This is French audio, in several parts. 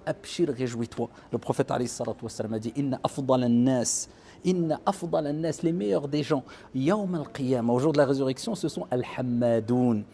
abshir, réjouis-toi. Le prophète alayhi salatu wassalam a dit Inna afdal an-nas, les meilleurs des gens, yawm al-qiyamah, au jour de la résurrection, ce sont al-hammadoun.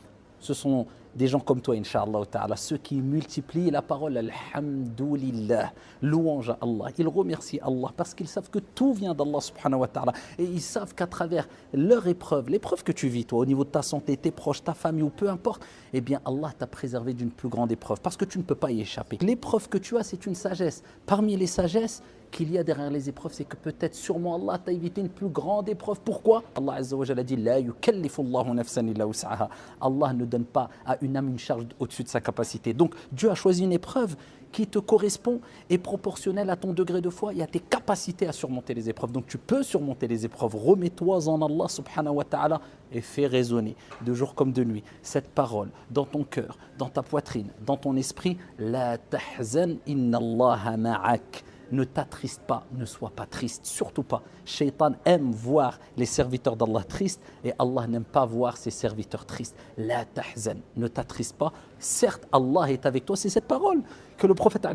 Ce sont des gens comme toi, Inch'Allah ta'ala, ceux qui multiplient la parole Alhamdulillah, louange à Allah. Ils remercient Allah parce qu'ils savent que tout vient d'Allah subhanahu wa ta'ala. Et ils savent qu'à travers leur épreuve, l'épreuve que tu vis, toi, au niveau de ta santé, tes proches, ta famille ou peu importe, eh bien Allah t'a préservé d'une plus grande épreuve parce que tu ne peux pas y échapper. L'épreuve que tu as, c'est une sagesse. Parmi les sagesses qu'il y a derrière les épreuves, c'est que peut-être sûrement Allah t'a évité une plus grande épreuve. Pourquoi? Allah Azza wa Jalla dit La yukallifu Allahu nafsan illa wus'aha. Allah ne donne pas à une âme une charge au-dessus de sa capacité. Donc Dieu a choisi une épreuve qui te correspond et proportionnelle à ton degré de foi et à tes capacités à surmonter les épreuves. Donc tu peux surmonter les épreuves. Remets-toi en Allah subhanahu wa ta'ala et fais résonner de jour comme de nuit cette parole dans ton cœur, dans ta poitrine, dans ton esprit. La tahzan inna Allaha ma'ak. Ne t'attriste pas, ne sois pas triste, surtout pas. Shaitan aime voir les serviteurs d'Allah tristes et Allah n'aime pas voir ses serviteurs tristes. La tahzan, ne t'attriste pas. Certes, Allah est avec toi, c'est cette parole que le prophète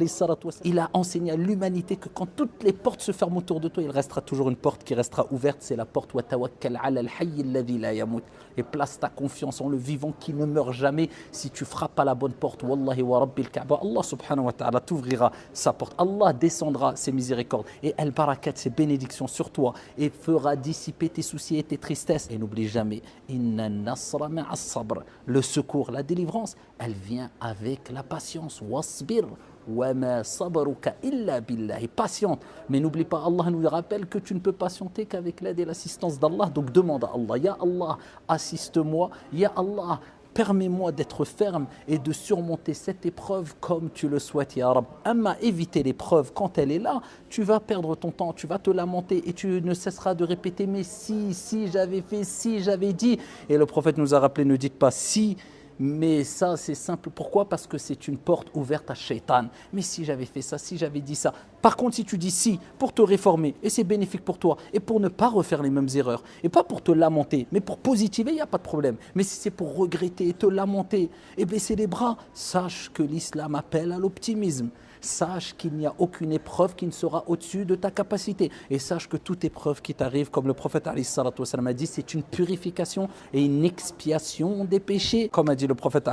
il a enseigné à l'humanité que quand toutes les portes se ferment autour de toi, il restera toujours une porte qui restera ouverte, c'est la porte wa tawakkal ala al-hayy alladhi la yamut. Et place ta confiance en le vivant qui ne meurt jamais. Si tu frappes à la bonne porte, wallahi wa rabbil Kaaba, Allah subhanahu wa ta'ala t'ouvrira sa porte. Allah descendra ses miséricordes et al-barakat, ses bénédictions sur toi et fera dissiper tes soucis et tes tristesses. Et n'oublie jamais, inna nasra ma'as sabr, le secours, la délivrance, elle vient avec la patience. Wasbir wa ma sabruka illa billah. Et patiente. Mais n'oublie pas, Allah nous rappelle que tu ne peux patienter qu'avec l'aide et l'assistance d'Allah. Donc demande à Allah, Ya Allah, assiste-moi. Ya Allah, permets-moi d'être ferme et de surmonter cette épreuve comme tu le souhaites, Ya Rab. Amma, éviter l'épreuve quand elle est là, tu vas perdre ton temps, tu vas te lamenter et tu ne cesseras de répéter, mais si j'avais fait, si j'avais dit. Et le prophète nous a rappelé, ne dites pas si, mais ça c'est simple. Pourquoi? Parce que c'est une porte ouverte à Shaitan. Mais si j'avais fait ça, si j'avais dit ça. Par contre, si tu dis si pour te réformer, et c'est bénéfique pour toi, et pour ne pas refaire les mêmes erreurs, et pas pour te lamenter, mais pour positiver, il n'y a pas de problème. Mais si c'est pour regretter, te lamenter et baisser les bras, sache que l'islam appelle à l'optimisme. Sache qu'il n'y a aucune épreuve qui ne sera au-dessus de ta capacité. Et sache que toute épreuve qui t'arrive, comme le prophète a dit, c'est une purification et une expiation des péchés. Comme a dit le prophète,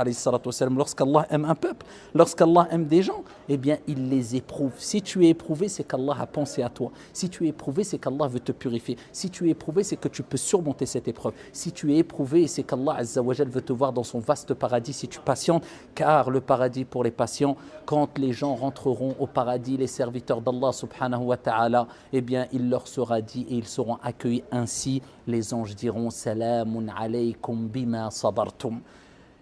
lorsqu'Allah aime un peuple, lorsqu'Allah aime des gens, eh bien il les éprouve. Si tu es éprouvé, c'est qu'Allah a pensé à toi. Si tu es éprouvé, c'est qu'Allah veut te purifier. Si tu es éprouvé, c'est que tu peux surmonter cette épreuve. Si tu es éprouvé, c'est qu'Allah Azza wa Jal veut te voir dans son vaste paradis si tu patientes. Car le paradis pour les patients, quand les gens rentreront au paradis, les serviteurs d'Allah subhanahu wa ta'ala, eh bien il leur sera dit et ils seront accueillis ainsi. Les anges diront Salamun alaykum bima sabartum.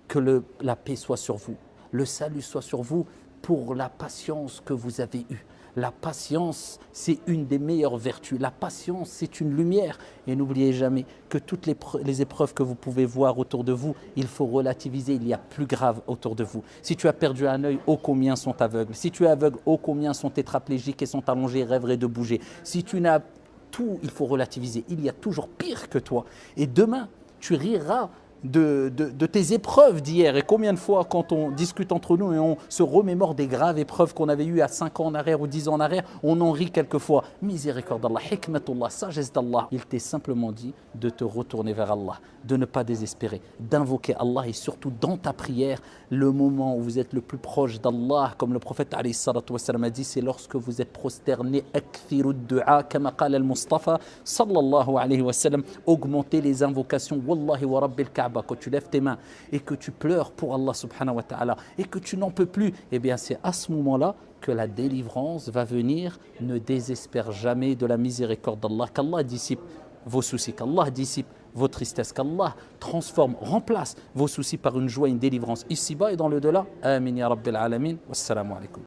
Que la paix soit sur vous, le salut soit sur vous pour la patience que vous avez eue. La patience, c'est une des meilleures vertus. La patience, c'est une lumière. Et n'oubliez jamais que toutes les épreuves que vous pouvez voir autour de vous, il faut relativiser. Il y a plus grave autour de vous. Si tu as perdu un œil, ô combien sont aveugles. Si tu es aveugle, ô combien sont tétraplégiques et sont allongés, rêveraient de bouger. Si tu n'as tout, il faut relativiser. Il y a toujours pire que toi. Et demain, tu riras de tes épreuves d'hier. Et combien de fois quand on discute entre nous et on se remémore des graves épreuves qu'on avait eues à 5 ans en arrière ou 10 ans en arrière, on en rit quelquefois. Miséricorde d'Allah, hikmatullah, sagesse d'Allah. Il t'est simplement dit de te retourner vers Allah, de ne pas désespérer, d'invoquer Allah et surtout dans ta prière, le moment où vous êtes le plus proche d'Allah, comme le prophète a dit, c'est lorsque vous êtes prosterné, akthiru du'a, kama qala al-Mustafa sallallahu alayhi wa sallam, augmentez les invocations, wallahi wa rabbil Kaaba. Quand tu lèves tes mains et que tu pleures pour Allah subhanahu wa ta'ala et que tu n'en peux plus, eh bien c'est à ce moment-là que la délivrance va venir. Ne désespère jamais de la miséricorde d'Allah, qu'Allah dissipe vos soucis, qu'Allah dissipe vos tristesses, qu'Allah transforme, remplace vos soucis par une joie, une délivrance ici-bas et dans le delà. Amin ya rabbil alamin. Wassalamu alaikum.